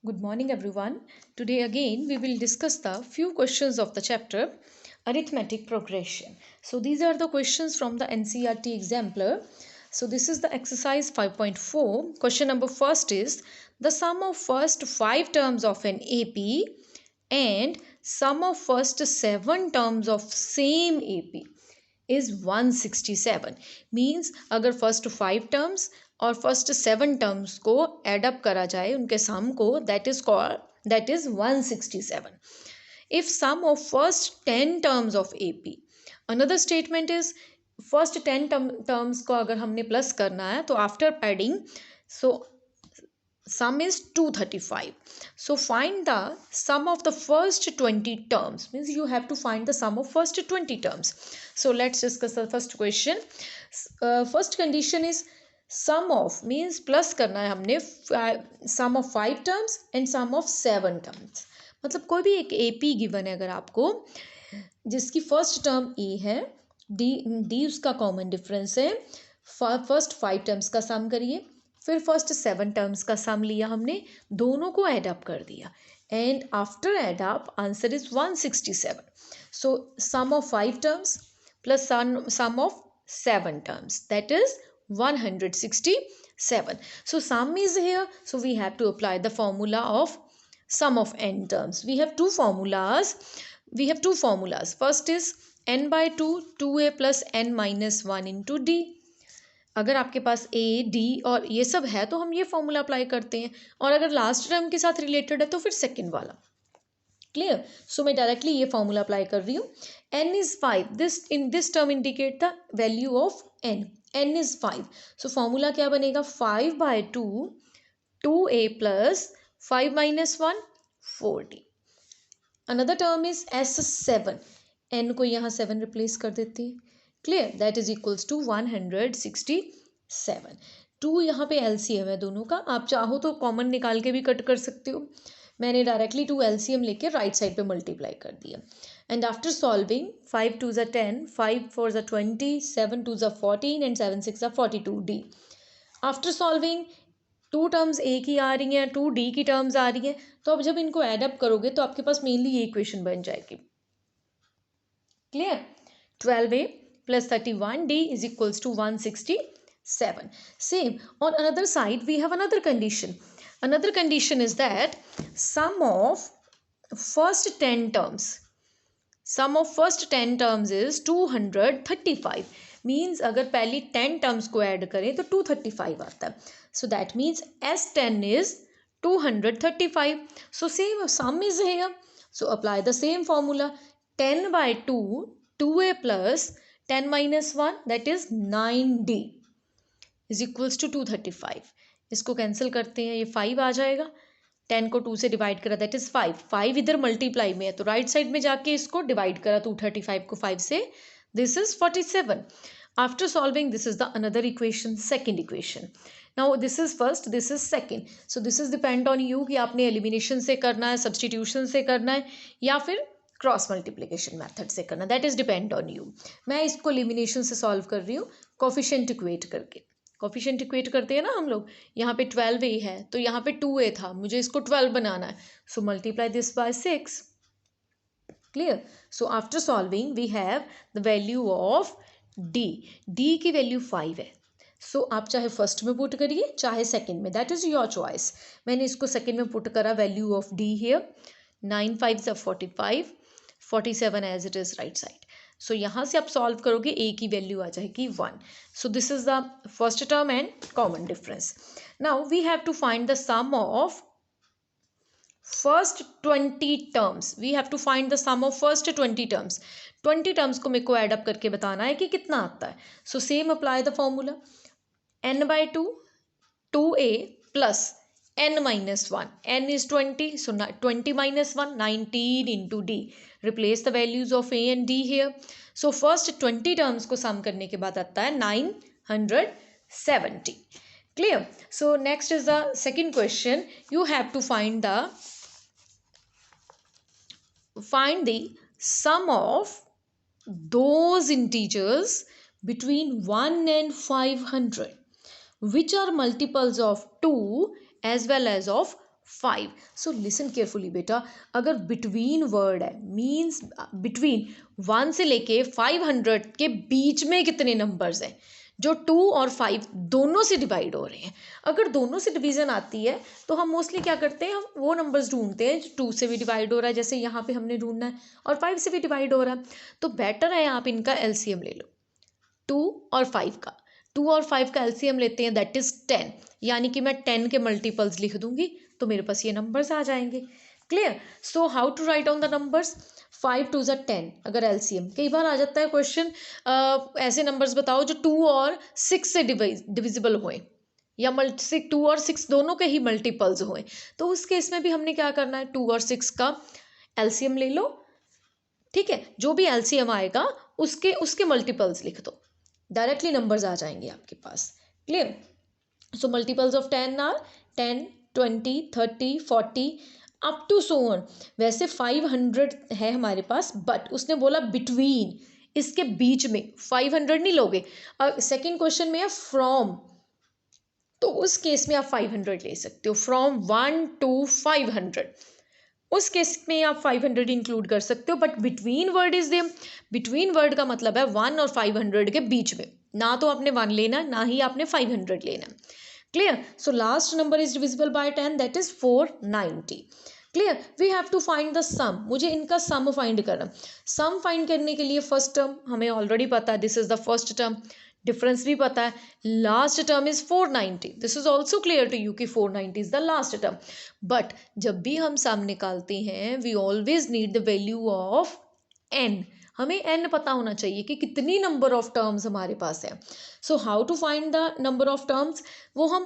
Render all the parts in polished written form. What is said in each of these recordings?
Good morning, everyone. Today, again, we will discuss the few questions of the chapter Arithmetic Progression. So, these are the questions from the NCERT exemplar. So, this is the exercise 5.4. Question number first is the sum of first 5 terms of an AP and sum of first 7 terms of same AP is 167. Means अगर first 5 terms और first 7 terms को add up करा जाए उनके sum को that is 167. If sum of first 10 terms of AP, another statement is first 10 terms को अगर हमने प्लस करना है तो after adding so sum is 235. So find the sum of the first 20 terms. Means you have to find the sum of first 20 terms. So let's discuss the first question. First condition is sum of means plus करना है हमने sum of 5 terms and sum of 7 terms. मतलब कोई भी एक AP given है अगर आपको जिसकी फर्स्ट टर्म ए है डी उसका कॉमन डिफरेंस है फर्स्ट 5 टर्म्स का सम करिए फिर फर्स्ट 7 टर्म्स का सम लिया हमने दोनों को ऐड अप कर दिया and after add up answer is 167. So sum of 5 terms plus sum of 7 terms that is 167. So sum is here, so we have to apply the formula of sum of n terms. We have two formulas. First is n by 2 2a plus n minus 1 into d. अगर आपके पास A D और ये सब है तो हम ये formula apply करते हैं और अगर लास्ट टर्म के साथ रिलेटेड है तो फिर सेकंड वाला. क्लियर. सो मैं डायरेक्टली ये फॉर्मूला अप्लाई कर रही हूँ. n is 5. This term indicate the value of n is 5. So formula क्या बनेगा 5 by 2 2a plus 5 minus 1 4d. Another term is s7. n को यहाँ 7 रिप्लेस कर देते हैं. Clear. That is equals to 167. 2 यहाँ पे LCM है दोनों का. आप चाहो तो कॉमन निकाल के भी कट कर सकते हो. मैंने डायरेक्टली 2 LCM लेके राइट साइड पे मल्टीप्लाई कर दिया. एंड आफ्टर सॉल्विंग 5 2 ज़ा 10 5 4 ज़ा 20 7 2 ज़ा 14 एंड 7 6 ज़ा 42d. आफ्टर सॉल्विंग 2 टर्म्स ए की आ रही हैं 2d की टर्म्स आ रही हैं तो अब जब इनको एड अप करोगे तो आपके पास मेनली ये इक्वेशन बन जाएगी. Clear. 12a plus 31d is equals to 167. Same on another side we have another condition. Another condition is that sum of first 10 terms is 235. means अगर पहली 10 terms को ऐड करें तो 235 आता है. So that means S10 is 235. So same sum is here. So apply the same formula. 10 by 2 2a plus 10 minus 1 that is 9d is equals to 235. इसको cancel करते हैं ये 5 आ जाएगा. 10 को 2 से डिवाइड करा दैट इज 5 इधर मल्टीप्लाई में है तो राइट साइड में जाके इसको डिवाइड करा 235 को 5 से this is 47. After solving this is the another equation second equation. Now this is first this is second. So this is depend on you कि आपने एलिमिनेशन से करना है सब्सटीट्यूशन से करना है या फिर क्रॉस मल्टीप्लिकेशन मेथड से करना. That is depend on you. मैं इसको एलिमिनेशन से सॉल्व कर रही हूँ कोफिशिएंट इक्वेट करके. कोफिशिएंट इक्वेट करते हैं ना हम लोग. यहाँ पे 12a है तो यहाँ पे 2a था मुझे इसको 12 बनाना है so multiply this by 6. Clear. So after solving we have the value of D की वैल्यू 5 है. सो आप चाहे फर्स्ट में पुट करिए चाहे सेकेंड में दैट इज योर चॉइस. मैंने इसको सेकेंड में पुट करा value of D here 9 5 45 47 as it is right side. So यहाँ से आप सॉल्व करोगे ए की वैल्यू आ जाएगी 1. So this is the first term and common difference. Now we have to find the sum of first 20 terms. We have to find the sum of first 20 terms. 20 terms को मेरे को add up करके बताना है कि कितना आता है. So same apply the formula. n by 2 2a plus n minus 1. n is 20 so 20 minus 1 19 into d. replace the values of a and d here. so first 20 terms को sum करने के बाद आता है 970. clear. so next is the second question. you have to find the sum of those integers between 1 and 500 which are multiples of 2 as well as of 5. So listen carefully बेटा, अगर between word है means between 1 से लेके 500 के बीच में कितने numbers हैं जो 2 और 5 दोनों से डिवाइड हो रहे हैं। अगर दोनों से डिवीज़न आती है तो हम मोस्टली क्या करते हैं, हम वो नंबर्स ढूंढते हैं जो 2 से भी डिवाइड हो रहा है, जैसे यहाँ पे हमने ढूंढना है, और 5 से भी डिवाइड हो रहा है। तो बेटर है आप इनका एलसीएम ले लो, 2 और 5 का। 2 और 5 का एलसीएम लेते हैं, दैट इज़ 10, यानी कि मैं 10 के मल्टीपल्स लिख दूंगी तो मेरे पास ये नंबर्स आ जाएंगे। Clear? So how to write on the numbers, 5 2 ज़ा 10। अगर एलसीएम कई बार आ जाता है क्वेश्चन, ऐसे नंबर्स बताओ जो 2 और 6 से डिविजिबल हुए, या 2 और 6 दोनों के ही मल्टीपल्स हुए, तो उस केस में भी हमने क्या करना है, 2 और 6 का एलसीएम ले लो। ठीक है, जो भी एलसीएम आएगा उसके उसके मल्टीपल्स लिख दो, डायरेक्टली नंबर्स आ जाएंगे आपके पास। Clear? So multiples of 10 are 10 20 30 40 up to so on. वैसे 500 है हमारे पास, बट उसने बोला बिटवीन, इसके बीच में 500 नहीं लोगे। सेकंड क्वेश्चन में है फ्रॉम, तो उस केस में आप 500 ले सकते हो, फ्रॉम 1 to 500, उस केस में आप 500 इंक्लूड कर सकते हो। But between word is them, between word का मतलब है 1 और 500 के बीच में, ना तो आपने 1 लेना ना ही आपने 500 लेना। Clear? So last number is divisible by 10, that is 490। Clear? We have to find the sum, मुझे इनका सम फाइंड करना। सम फाइंड करने के लिए फर्स्ट टर्म हमें ऑलरेडी पता है, this is the first term, difference भी पता है, last term is 490, this is also clear to you कि 490 is the last term. But जब भी हम सम निकालते हैं we always need the value of n, हमें एन पता होना चाहिए कि कितनी नंबर ऑफ टर्म्स हमारे पास है। So how to find the number of terms, वो हम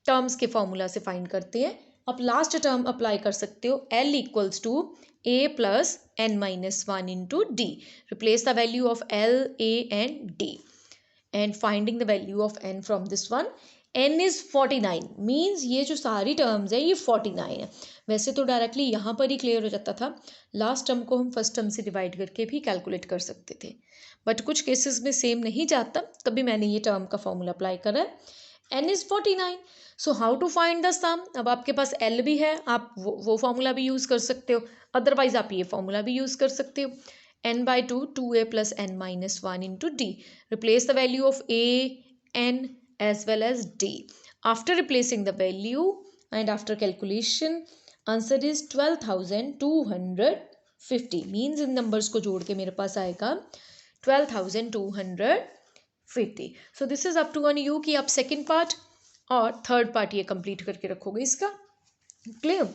टर्म्स के फॉर्मूला से फाइंड करते हैं। आप लास्ट टर्म अप्लाई कर सकते हो, L equals to A plus n minus 1 into D, replace the value of L A and D and finding the value of n from this one, n is 49, means ये जो सारी terms है ये 49 है। वैसे तो डायरेक्टली यहाँ पर ही क्लियर हो जाता था, लास्ट टर्म को हम फर्स्ट टर्म से डिवाइड करके भी कैलकुलेट कर सकते थे, बट कुछ केसेस में सेम नहीं जाता, तभी मैंने ये टर्म का फॉर्मूला अप्लाई करा है, n is 49। So how to find the sum, अब आपके पास L भी है, आप वो फॉर्मूला भी यूज़ कर सकते हो, अदरवाइज आप ये फॉर्मूला भी यूज़ कर सकते हो, n/2 2a plus n minus 1 into d. Replace the value of a, n as well as d. After replacing the value and after calculation, answer is 12,250. Means in numbers को जोड़ के मेरे पास आएगा 12,250. So this is up to on you कि आप second part और third part ये complete करके रखोगे इसका। Clear?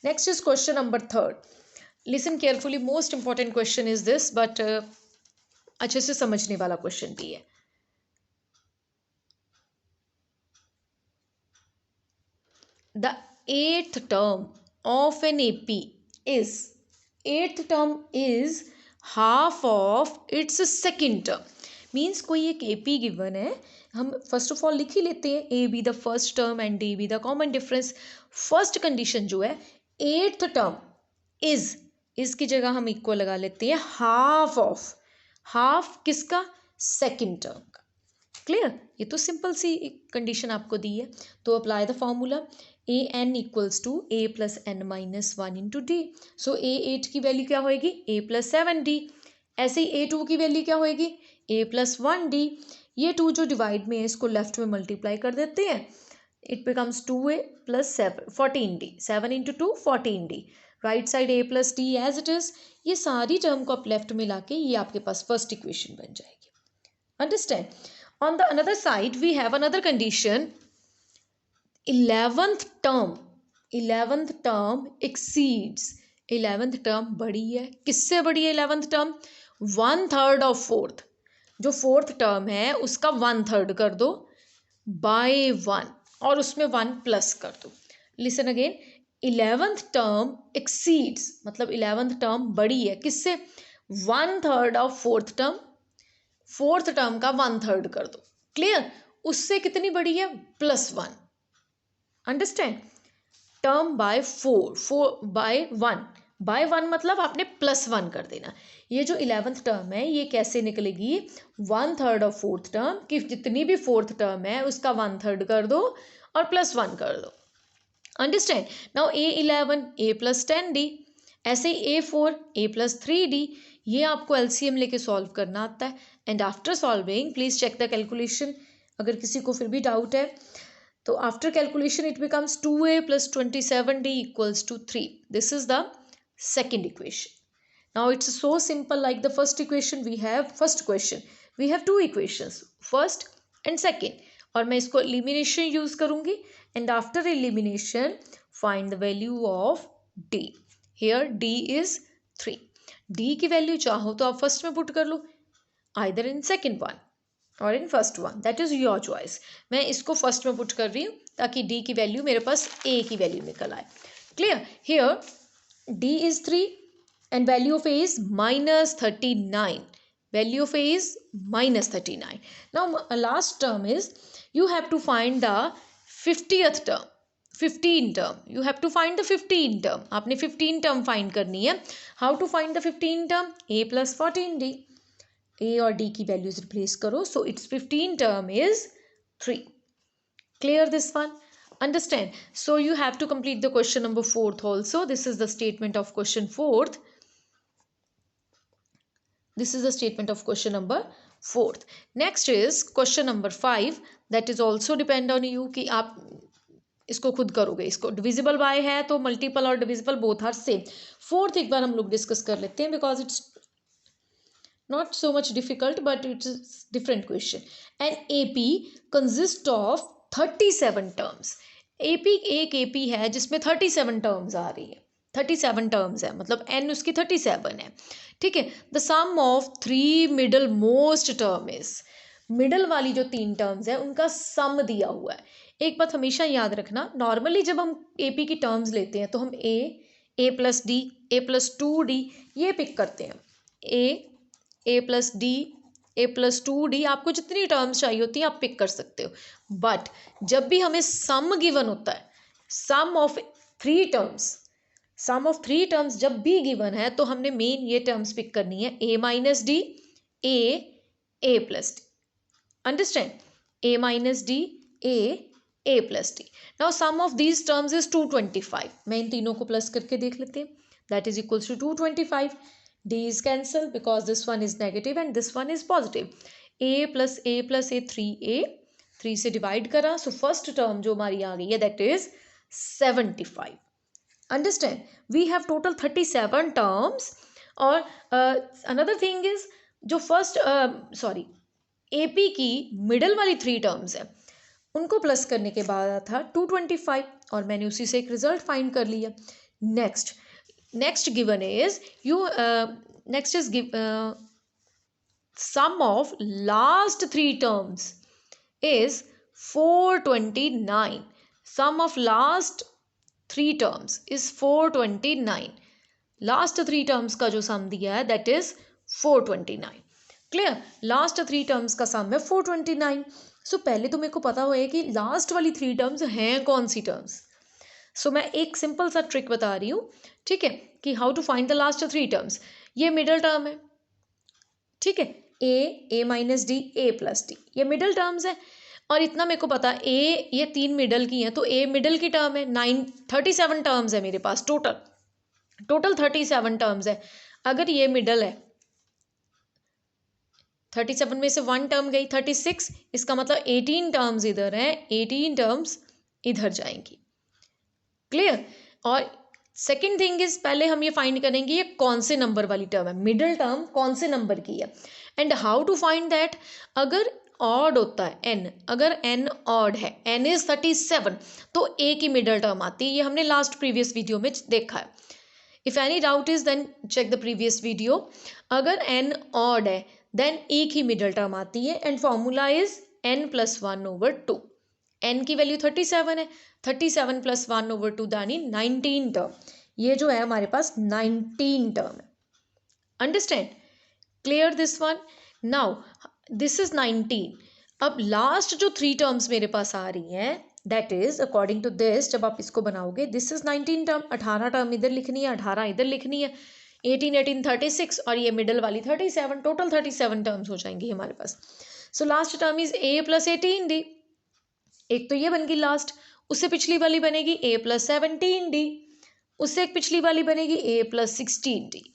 Next is question number 3rd. Listen carefully, most important question is this, but अच्छे से समझने वाला क्वेश्चन भी है। The 8th term of an AP is, 8th term is half of its second term. Means कोई एक AP given है, हम फर्स्ट ऑफ ऑल लिख ही लेते हैं A be the first term and D be the common difference. First condition जो है 8th term is, इसकी जगह हम इक्वल लगा लेते हैं हाफ ऑफ, हाफ किसका, सेकंड टर्म का। क्लियर? ये तो सिंपल सी कंडीशन आपको दी है, तो apply the formula A N equals to A plus N minus 1 into D. So A 8 की वैल्यू क्या होएगी, ए प्लस 7 डी। ऐसे ही ए 2 की वैल्यू क्या होएगी, ए प्लस 1 डी। ये 2 जो डिवाइड में है इसको लेफ्ट में मल्टीप्लाई कर देते हैं, it becomes 2a plus 14d, 7 into 2 14d। Right side A plus D as it is, ये सारी टर्म को आप लेफ्ट में लाके ये आपके पास फर्स्ट इक्वेशन बन जाएगी। Understand? On the another side we have another condition, 11th term exceeds, 11th term बड़ी है, किससे बड़ी है 11th टर्म, 1/3 ऑफ 4th। जो 4th टर्म है उसका 1/3 कर दो बाय 1 और उसमें 1 प्लस कर दो। Listen again, 11th term exceeds मतलब 11th टर्म बड़ी है किससे, 1/3 of 4th term, 4th term का 1/3 कर दो। क्लियर? उससे कितनी बड़ी है, +1। अंडरस्टैंड? टर्म बाय 4 बाय 1 मतलब आपने +1 कर देना। ये जो 11th टर्म है ये कैसे निकलेगी, 1/3 ऑफ 4th टर्म की जितनी भी 4th टर्म है उसका 1/3 कर दो और +1 कर दो। Understand. Now A11 A plus 10D, ऐसे ही A4 A प्लस 3D, ये आपको LCM लेके सॉल्व करना आता है। And after solving please check the calculation, अगर किसी को फिर भी डाउट है तो after calculation it becomes 2A plus 27D equals to 3. This is the second equation. Now it's so simple, like the first equation we have, first question we have two equations, first and second, और मैं इसको elimination use करूँगी and after elimination find the value of D. Here D is 3. D की value चाहो तो आप first में put कर लो, either in second one और in first one, that is your choice. मैं इसको फर्स्ट में पुट कर रही हूँ ताकि D की वैल्यू मेरे पास A की वैल्यू निकल आए। Clear? Here D is 3 and value of A is minus 39. Value of A is minus 39. Now last term is you have to find the 50th term, 15 term. You have to find the 15 term. आपने 15 term find करनी है। How to find the 15 term? A plus 14D. A और D की values replace करो. So its 15 term is 3. Clear this one? Understand? So you have to complete the question number 4th also. This is the statement of question 4th. This is the statement of question number 4th. Next is question number 5. That is also depend on you कि आप इसको खुद करोगे। इसको divisible by है तो multiple और divisible both are same. 4th एक बार हम लोग डिस्कस कर लेते हैं because it's not so much difficult but it's a different question. An AP consists of 37 terms. AP एक AP है जिसमें 37 terms आ रही है, 37 terms है, मतलब n उसकी 37 है, ठीक है। The sum of 3 middle most term is, middle वाली जो 3 टर्म्स है उनका सम दिया हुआ है। एक बात हमेशा याद रखना, नॉर्मली जब हम AP की टर्म्स लेते हैं तो हम A plus D, A plus 2D ये पिक करते हैं। A plus D, A plus 2D, आपको जितनी टर्म्स चाहिए होती हैं आप पिक कर सकते हो। बट जब भी हमें सम गिवन होता है, sum of 3 terms, sum of 3 terms जब भी गिवन है तो हमने मेन ये टर्म्स पिक करनी है, A minus D, A plus D. Understand? A minus D, A plus D. Now sum of these terms is 225। मैं इन तीनों को प्लस करके देख लेते हैं। That is equals to 225। D is cancelled because this one is negative and this one is positive. A plus A 3A, 3 से divide करा, so first term जो हमारी आ गई है that is 75. Understand? We have total 37 terms. और another thing is जो first AP की middle वाली 3 terms है उनको प्लस करने के बाद था 225 और मैंने उसी से एक रिजल्ट फाइंड कर लिया। Next given is sum of last 3 terms is 429. Sum of last 3 terms is 429. Last 3 terms का जो sum दिया है that is 429. Clear? Last 3 terms का sum है 429. So पहले तो मेरे को पता होए कि last वाली 3 terms हैं कौन सी terms. सो मैं एक सिंपल सा ट्रिक बता रही हूँ, ठीक है, कि how to find the last 3 terms. ये मिडल टर्म है, ठीक है, A minus D, A plus D, ये मिडल टर्म्स है। और इतना मेरे को पता A ये 3 मिडल की हैं तो A मिडल की टर्म है। 37 टर्म्स है मेरे पास टोटल 37 टर्म्स है। अगर ये मिडल है, 37 में से 1 टर्म गई 36, इसका मतलब 18 टर्म्स इधर हैं, 18 टर्म्स इधर जाएंगी। क्लियर? और सेकेंड थिंग इज पहले हम ये फाइंड करेंगे ये कौन से नंबर वाली टर्म है, मिडिल टर्म कौन से नंबर की है। And how to find that, अगर ऑड होता है n, अगर n ऑड है, n इज 37 तो a की मिडिल टर्म आती है। ये हमने लास्ट प्रीवियस वीडियो में देखा है। If any doubt is then check the previous video. अगर n ऑड है देन a की मिडिल टर्म आती है and formula is n plus 1/2। n की वैल्यू 37 है, 37 प्लस 1/2 यानी 19 टर्म। ये जो है हमारे पास 19 टर्म है। Understand? Clear this one? Now this is 19। अब लास्ट जो 3 टर्म्स मेरे पास आ रही हैं that is according to this, जब आप इसको बनाओगे दिस इज 19 टर्म, 18 टर्म इधर लिखनी है, 18 इधर लिखनी है, 18 36 और ये मिडल वाली 37, टोटल 37 टर्म्स हो जाएंगी हमारे पास। So last term is A plus 18D। एक तो ये बन गई लास्ट, उससे पिछली वाली बनेगी a प्लस 17d, उससे एक पिछली वाली बनेगी a प्लस 16d।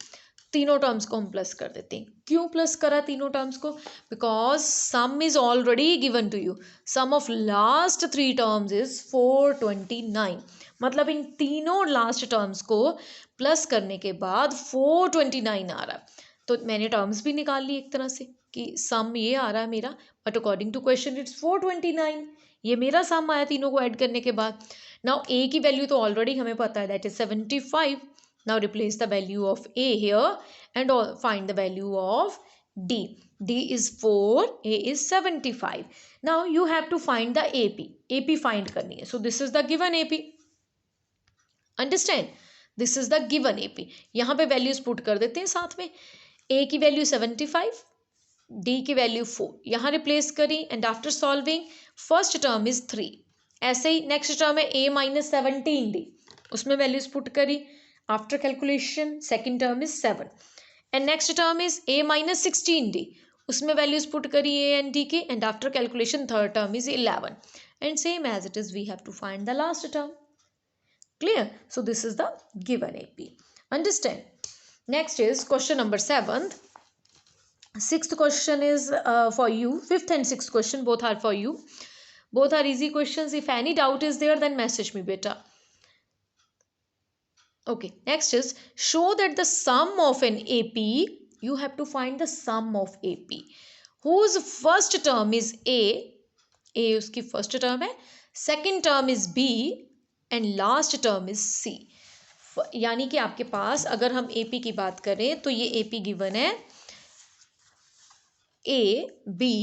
तीनों टर्म्स को हम प्लस कर देते हैं। क्यों प्लस करा तीनों टर्म्स को? Because sum is already given to you. Sum of last 3 terms is 429। मतलब इन तीनों लास्ट टर्म्स को प्लस करने के बाद 429 आ रहा है। तो मैंने टर्म्स भी निकाल ली एक तरह से कि सम ये आ रहा है मेरा, but according to question it's 429। ये मेरा सम आया तीनों को ऐड करने के बाद। नाउ ए की वैल्यू तो ऑलरेडी हमें पता है, that is 75। Now replace the value of a here and find the value of d. D is 4, a is 75. Now you have to find the AP. AP find करनी है. So this is the given AP. Understand? This is the given AP. यहाँ पे values put कर देते हैं साथ में. A की value 75, D की value 4. यहाँ replace करी and after solving first term is 3. ऐसे ही next term है A minus 17D. उसमें values put करी. After calculation, second term is 7. And next term is a minus 16d. उसमें values put करी a and d के, and after calculation third term is 11. And same as it is, we have to find the last term. Clear? So this is the given AP. Understand? Next is question number 7. Sixth question is for you. Fifth and sixth question both are for you. Both are easy questions. If any doubt is there, then message me beta. Okay, next is show that the sum of an AP, you have to find the sum of AP, whose first term is A उसकी first term है, second term is B and last term is C. यानी कि आपके पास अगर हम AP की बात करें तो ये AP given है A, B,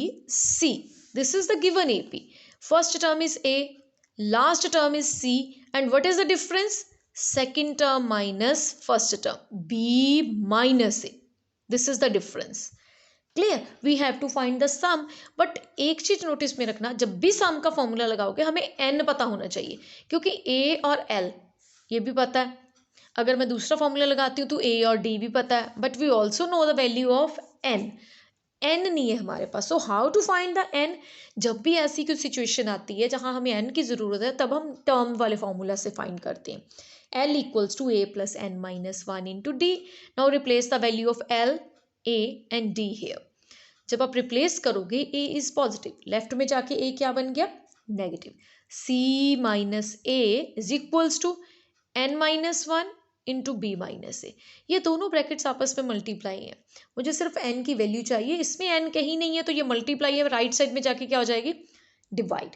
C. This is the given AP. First term is A, last term is C, and what is the difference? Second term minus first term, B minus A. This is the difference. Clear? We have to find the sum. But एक चीज notice में रखना, जब भी सम का formula लगाओगे हमें n पता होना चाहिए, क्योंकि a और l ये भी पता है. अगर मैं दूसरा फॉर्मूला लगाती हूँ तो a और d भी पता है, but we also know the value of n. n नहीं है हमारे पास. So how to find the n? जब भी ऐसी कोई सिचुएशन आती है जहाँ हमें n की ज़रूरत है, तब हम टर्म वाले फॉर्मूला से फाइंड करते हैं. L equals to a plus n minus 1 into d. Now replace the value of L, A and D here. जब आप replace करोगे a is positive, left में जाके a क्या बन गया? Negative. C minus a is equals to n minus 1 into b minus a. ये दोनों ब्रैकेट्स आपस में मल्टीप्लाई हैं. मुझे सिर्फ n की वैल्यू चाहिए. इसमें n कहीं नहीं है तो ये मल्टीप्लाई है, राइट साइड में जाके क्या हो जाएगी? Divide.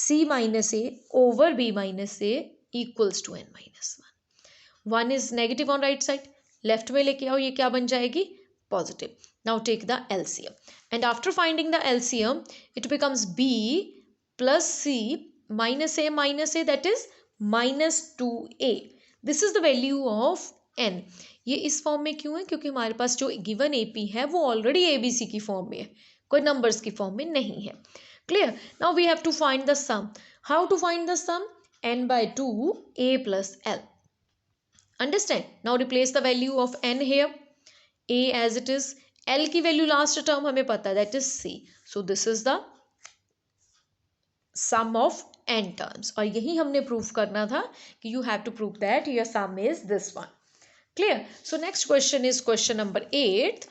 C minus a over b minus a equals to n minus 1. 1 is negative on right side. Left में लेके आओ, ये क्या बन जाएगी? Positive. Now take the LCM. And after finding the LCM, it becomes B plus C minus A, that is minus 2A. This is the value of N. ये इस form में क्यों है? क्योंकि हमारे पास जो गिवन AP है वो ऑलरेडी ABC की फॉर्म में है, कोई नंबर्स की फॉर्म में नहीं है. Clear? Now we have to find the sum. How to find the sum? N by 2 A plus L. Understand? Now replace the value of n here. A as it is. L की value last term हमें पता है, that is C. So this is the sum of n terms. और यही हमने prove करना था कि you have to prove that your sum is this one. Clear? So next question is question number 8.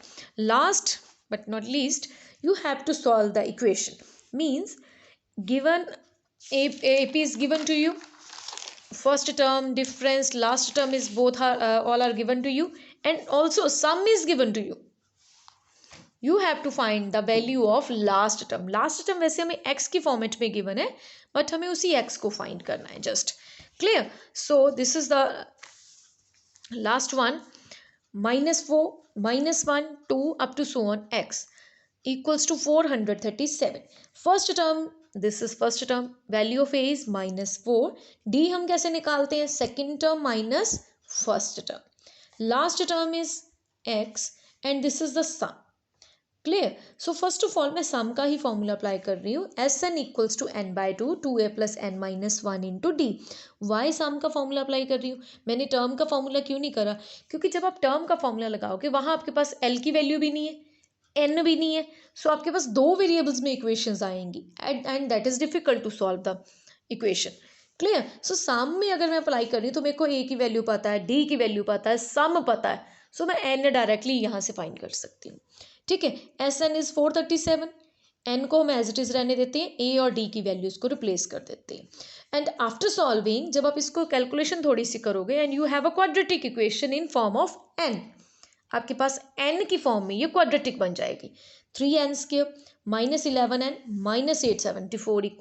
Last but not least, you have to solve the equation. Means given AP is given to you. First term difference, last term is both are all are given to you, and also sum is given to you. You have to find the value of last term. Last term वैसे हमें x की format में given है, but हमें उसी x को find करना है just. Clear? So this is the last one. -4, -1, 2 up to so on x equals to 437. First term, this is first term, value of a is -4. D हम कैसे निकालते हैं? Second term minus first term. Last term is x and this is the sum. Clear? So first of all मैं sum का ही formula apply कर रही हूँ. Sn equals to n by 2, 2a plus n minus 1 into d. Why sum का formula apply कर रही हूँ? मैंने term का formula क्यों नहीं करा? क्योंकि जब आप term का formula लगाओगे वहाँ आपके पास l की value भी नहीं है, n भी नहीं है, सो आपके पास दो वेरिएबल्स में इक्वेशंस आएंगी, and that is difficult to solve the equation. Clear. So sum में अगर मैं अप्लाई कर रही हूँ तो मेरे को ए की वैल्यू पता है, डी की वैल्यू पता है, सम पता है, सो मैं एन डायरेक्टली यहाँ से फाइंड कर सकती हूँ। ठीक है, एस एन इज 437, एन को हम एज इट इज रहने देते हैं, ए और डी की वैल्यूज को रिप्लेस कर देते हैं। एंड आफ्टर सॉल्विंग जब आप इसको कैलकुलेशन थोड़ी सी करोगे and you have a quadratic equation in form of n, आपके पास एन की फॉर्म में ये क्वाड्रेटिक बन जाएगी। 3n² -11n -874